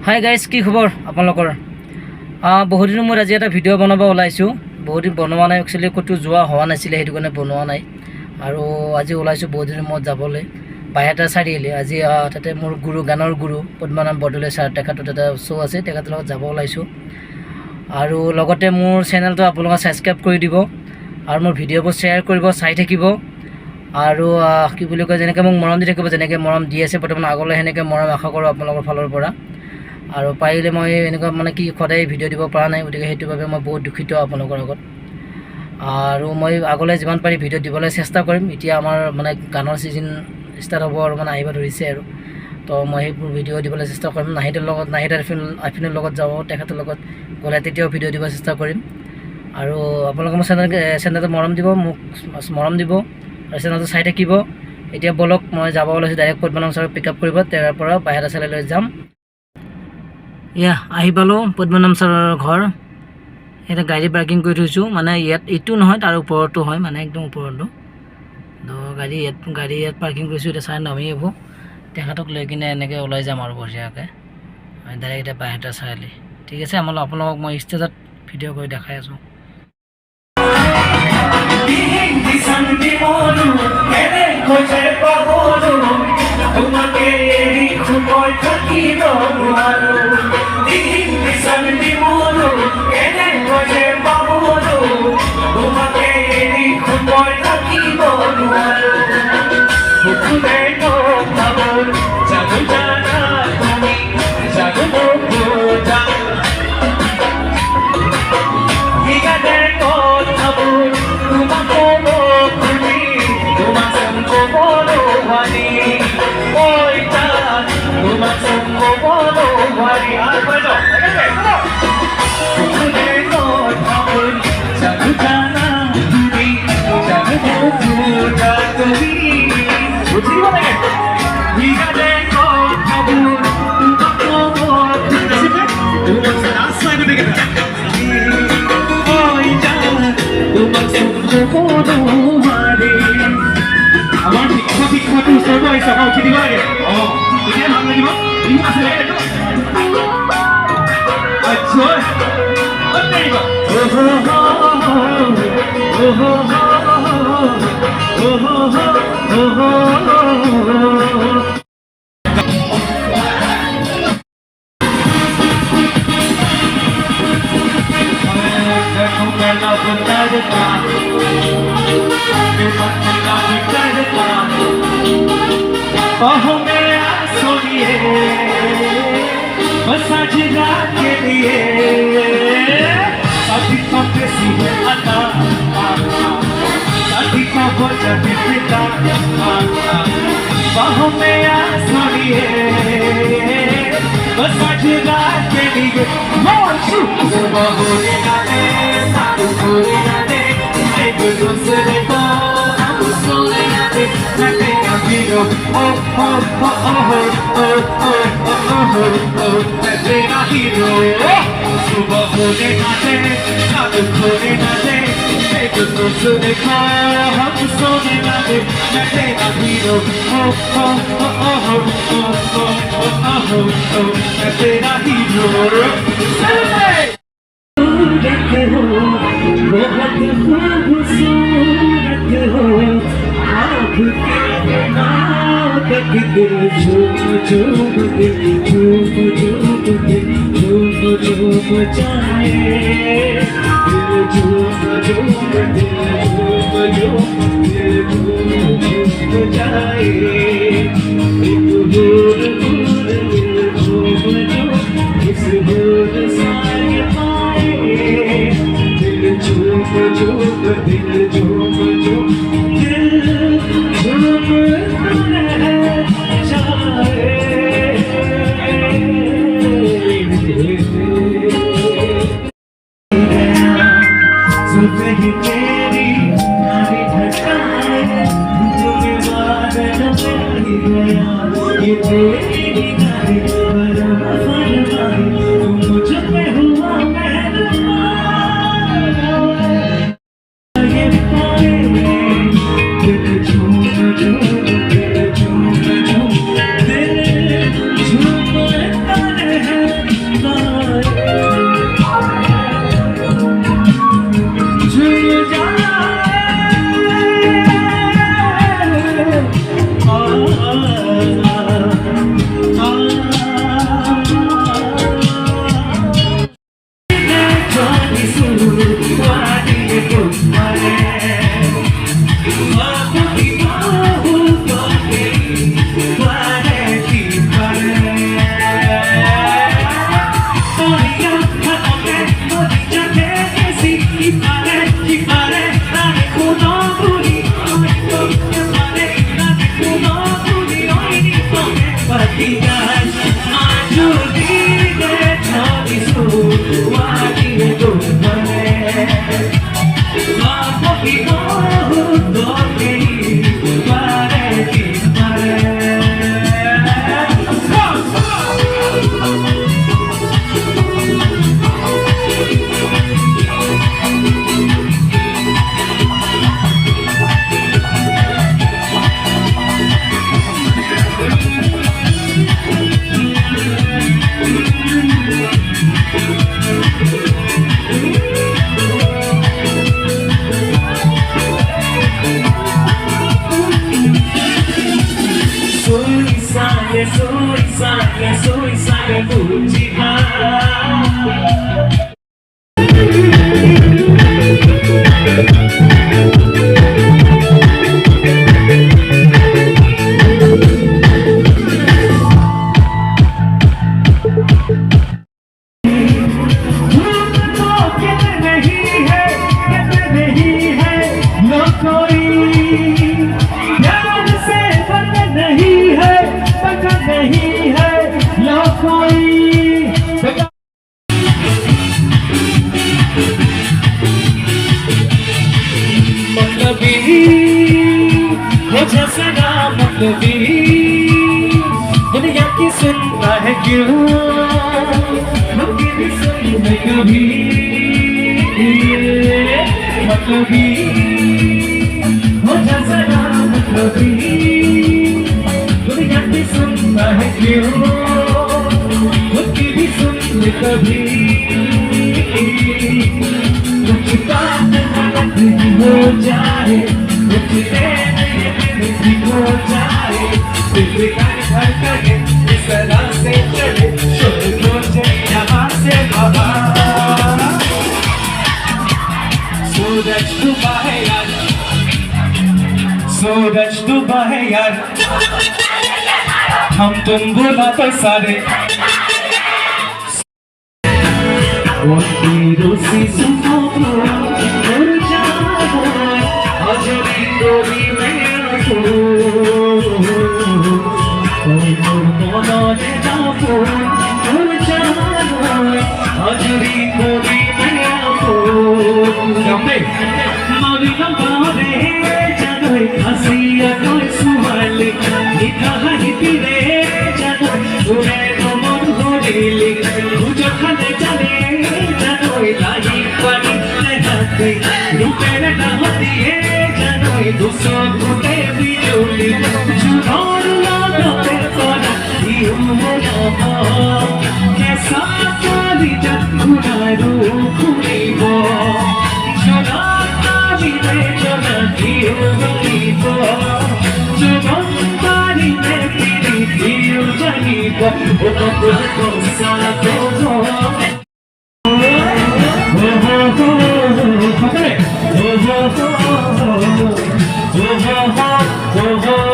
Hi guys, কি খবৰ আপোনালোকৰ? বহুত দিনৰ মই আজি এটা ভিডিঅ' বনাব ওলাইছোঁ। বহুত দিন বনোৱা নাই, একচুৱেলি ক'তো যোৱা হোৱা নাছিলে, সেইটো কাৰণে বনোৱা নাই। আৰু আজি ওলাইছোঁ বহুত দিনৰ মূৰত যাবলৈ বাইহাটা চাৰিআলি। আজি তাতে মোৰ গানৰ গুৰু পদ্মনাম বৰদলৈ ছাৰ, তেখেতৰ এটা শ্ব' আছে, তেখেতৰ লগত যাব ওলাইছোঁ। আৰু লগতে মোৰ চেনেলটো আপোনালোকে ছাবস্ক্ৰাইব কৰি দিব আৰু মোৰ ভিডিঅ'বোৰ শ্বেয়াৰ কৰিব, চাই থাকিব। আৰু কি বুলি কয়, যেনেকৈ মোক মৰম দি থাকিব, যেনেকৈ মৰম দি আছে বৰ্তমান, আগলৈ সেনেকৈ মৰম আশা কৰোঁ আপোনালোকৰ ফালৰ পৰা। আৰু পাৰিলে মই এনেকুৱা কি সদায় ভিডিঅ' দিব পৰা নাই, গতিকে সেইটোৰ বাবে মই বহুত দুখিত আপোনালোকৰ আগত। আৰু মই আগলৈ যিমান পাৰি ভিডিঅ' দিবলৈ চেষ্টা কৰিম। এতিয়া আমাৰ গানৰ ছিজন ষ্টাৰ্ট হ'ব আৰু আহিব ধৰিছে আৰু, তো মই সেইবোৰ ভিডিঅ' দিবলৈ চেষ্টা কৰিম। নাহিদৰ আফিনৰ লগত যাব, তেখেতৰ লগত গ'লে তেতিয়াও ভিডিঅ' দিব চেষ্টা কৰিম। আৰু আপোনালোকে মোৰ চেনেলটো মৰম দিব, মোক মৰম দিব আৰু চেনেলটো চাই থাকিব। এতিয়া বলক, মই যাব ওলাইছোঁ ডাইৰেক্ট পদ্মনাম ছাৰক পিক আপ কৰিব, তাৰ পৰা বাইহাটা চাৰিআলিলৈ যাম। আহি পালোঁ পদ্মনাম ছাৰৰ ঘৰ। এতিয়া গাড়ী পাৰ্কিং কৰি থৈছোঁ, ইয়াত এইটো নহয়, তাৰ ওপৰতো হয়, একদম ওপৰতো। তো গাড়ী ইয়াত পাৰ্কিং কৰিছোঁ। এতিয়া চাই নামি আহিব, তেখেতক লৈ কিনে এনেকৈ ওলাই যাম আৰু বঢ়িয়াকৈ ডাইৰেক্ট এতিয়া বাইহাটা চাৰিআলি। ঠিক আছে, আপোনালোকক মই ষ্টেজত ভিডিঅ' কৰি দেখাই আছোঁ। আমার শিক্ষাটো ওচৰতো আহিছে, আকৌ উঠি দিব লাগে। এতিয়া ভাল লাগিব, ঠিক আছে। सजदा के लिए अभी तो कैसी है अदा, अभी तो हो जाती पिता बाहों में आ सोनिए, सजदा के लिए सुबह होने ना दे, साधु होने ना दे, एक दूसरे को हम सोने ना दे, मैं तेरा हीरो, ओ ओ ओ ओ ओ ओ मैं तेरा हीरो। सुबह होने ना दे, रात होने ना दे, एक दूसरे को हम सोने ना दे, मैं तेरा हीरो। ओ ओ ओ ओ ओ ओ मैं तेरा हीरो। बहुत खूबसूरत हो, आप के नाम दिल झूम झूम दिल झूम झूम दिल झूम झूम जाए, दिल झूम झूम दिल झूम झूम दिल झूम झूम जाए, एक भूल भूल दिल झूम झूम इस भूल साए पाए, दिल झूम झूम दिल झूम झूम दिल झूम तेरी नारी धड़कन तुम्हें बादल में दुनिया की सुनता है क्यों भी सुनने कभी मतलबी हो जा सना मतलबी दुनिया की सुनता है क्यों भी सुनने कभी कुछ बात गलत हो जाए कुछ हो जाए दिल का धड़कने इस तरह से चले शुरू हो जाए यहाँ से बाहर सूरज डूबा है यार सूरज डूबा है यार हम तुम बोला तो सारे वो तीरों से सुनो और जाओ अजरी डोरी में दूसरों को भी जोड़ी जुनून लगाते कोना कैसा काली जगुना रूप नीबो जुनारी में जना दियो गरीबो जुनारी में तेरी दियो जनीबो ओ साथो हो